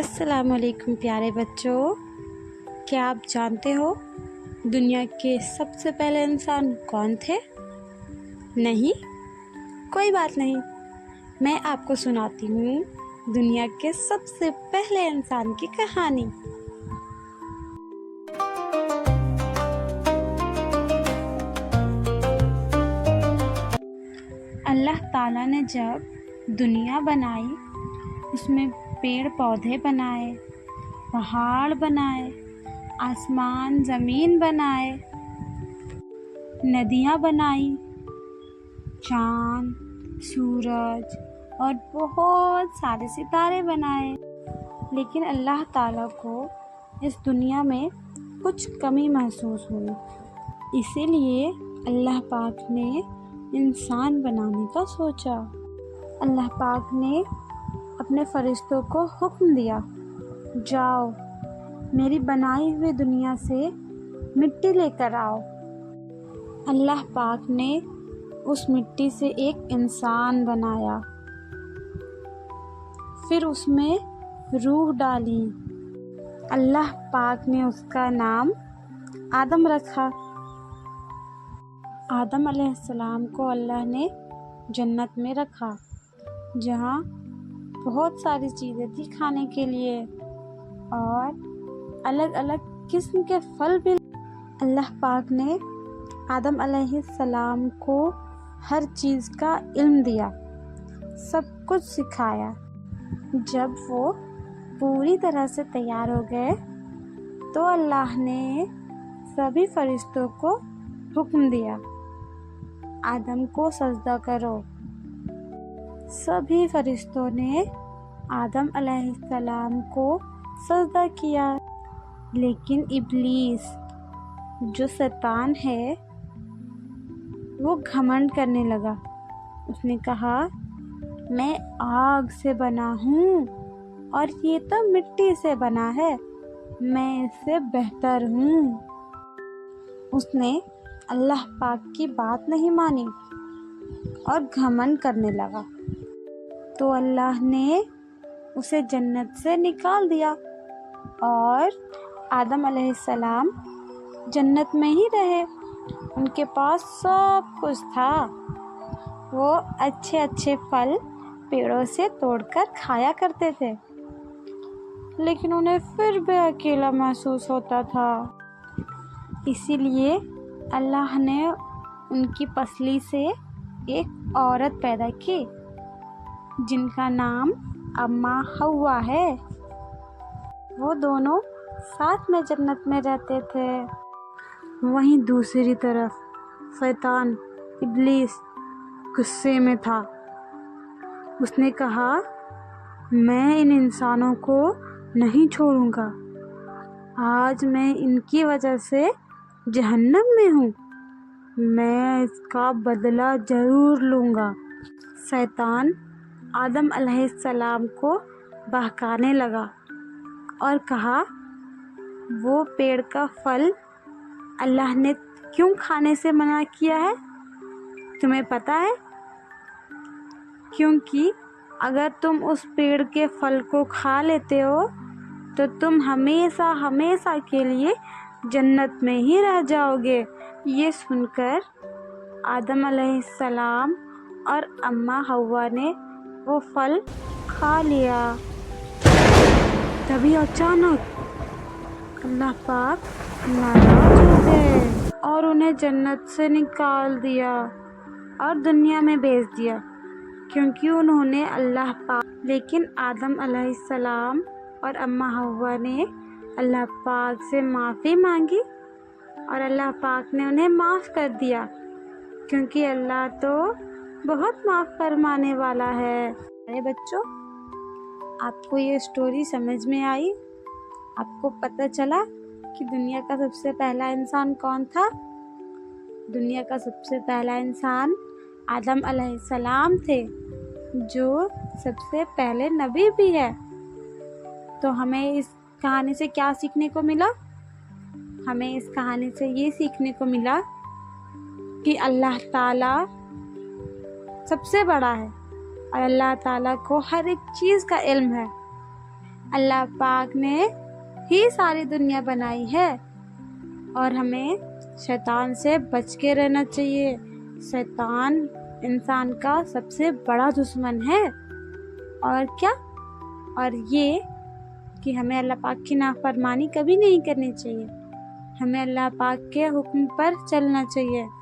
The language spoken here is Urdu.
السلام علیکم پیارے بچوں، کیا آپ جانتے ہو دنیا کے سب سے پہلے انسان کون تھے؟ نہیں؟ کوئی بات نہیں، میں آپ کو سناتی ہوں دنیا کے سب سے پہلے انسان کی کہانی۔ اللہ تعالیٰ نے جب دنیا بنائی، اس میں پیڑ پودے بنائے، پہاڑ بنائے، آسمان زمین بنائے، ندیاں بنائی، چاند، سورج اور بہت سارے ستارے بنائے۔ لیکن اللہ تعالیٰ کو اس دنیا میں کچھ کمی محسوس ہوئی، اسی لیے اللہ پاک نے انسان بنانے کا سوچا۔ اللہ پاک نے اپنے فرشتوں کو حکم دیا، جاؤ میری بنائی ہوئی دنیا سے مٹی لے کر آؤ۔ اللہ پاک نے اس مٹی سے ایک انسان بنایا، پھر اس میں روح ڈالی۔ اللہ پاک نے اس کا نام آدم رکھا۔ آدم علیہ السلام کو اللہ نے جنت میں رکھا، جہاں بہت ساری چیزیں تھی کھانے کے لیے اور الگ الگ قسم کے پھل بھی۔ اللہ پاک نے آدم علیہ السلام کو ہر چیز کا علم دیا، سب کچھ سکھایا۔ جب وہ پوری طرح سے تیار ہو گئے تو اللہ نے سبھی فرشتوں کو حکم دیا، آدم کو سجدہ کرو۔ سبھی فرشتوں نے آدم علیہ السلام کو سجدہ کیا، لیکن ابلیس جو شیطان ہے وہ گھمنڈ کرنے لگا۔ اس نے کہا، میں آگ سے بنا ہوں اور یہ تو مٹی سے بنا ہے، میں اس سے بہتر ہوں۔ اس نے اللہ پاک کی بات نہیں مانی اور گھمنڈ کرنے لگا، تو اللہ نے اسے جنت سے نکال دیا اور آدم علیہ السلام جنت میں ہی رہے۔ ان کے پاس سب کچھ تھا، وہ اچھے اچھے پھل پیڑوں سے توڑ کر کھایا کرتے تھے، لیکن انہیں پھر بھی اکیلا محسوس ہوتا تھا۔ اسی لیے اللہ نے ان کی پسلی سے ایک عورت پیدا کی، جن کا نام اماں حوا ہے۔ وہ دونوں ساتھ میں جنت میں رہتے تھے۔ وہیں دوسری طرف شیطان ابلیس غصے میں تھا۔ اس نے کہا، میں ان انسانوں کو نہیں چھوڑوں گا، آج میں ان کی وجہ سے جہنم میں ہوں، میں اس کا بدلہ ضرور لوں گا۔ شیطان آدم علیہ السلام کو بہکانے لگا اور کہا، وہ پیڑ کا پھل اللہ نے کیوں کھانے سے منع کیا ہے تمہیں پتہ ہے؟ کیونکہ اگر تم اس پیڑ کے پھل کو کھا لیتے ہو تو تم ہمیشہ ہمیشہ کے لیے جنت میں ہی رہ جاؤ گے۔ یہ سن کر آدم علیہ السلام اور اماں حوا نے وہ پھل کھا لیا۔ تبھی اچانک اللہ پاک ناراض ہو گئے اور انہیں جنت سے نکال دیا اور دنیا میں بھیج دیا، کیونکہ انہوں نے اللہ پاک۔ لیکن آدم علیہ السلام اور اماں حوا نے اللہ پاک سے معافی مانگی اور اللہ پاک نے انہیں معاف کر دیا، کیونکہ اللہ تو بہت معاف فرمانے والا ہے۔ ارے بچوں، آپ کو یہ اسٹوری سمجھ میں آئی؟ آپ کو پتہ چلا کہ دنیا کا سب سے پہلا انسان کون تھا؟ دنیا کا سب سے پہلا انسان آدم علیہ السلام تھے، جو سب سے پہلے نبی بھی ہے۔ تو ہمیں اس کہانی سے کیا سیکھنے کو ملا؟ ہمیں اس کہانی سے یہ سیکھنے کو ملا کہ اللہ تعالیٰ سب سے بڑا ہے اور اللہ تعالیٰ کو ہر ایک چیز کا علم ہے۔ اللہ پاک نے ہی ساری دنیا بنائی ہے اور ہمیں شیطان سے بچ کے رہنا چاہیے۔ شیطان انسان کا سب سے بڑا دشمن ہے۔ اور کیا؟ اور یہ کہ ہمیں اللہ پاک کی نافرمانی کبھی نہیں کرنی چاہیے، ہمیں اللہ پاک کے حکم پر چلنا چاہیے۔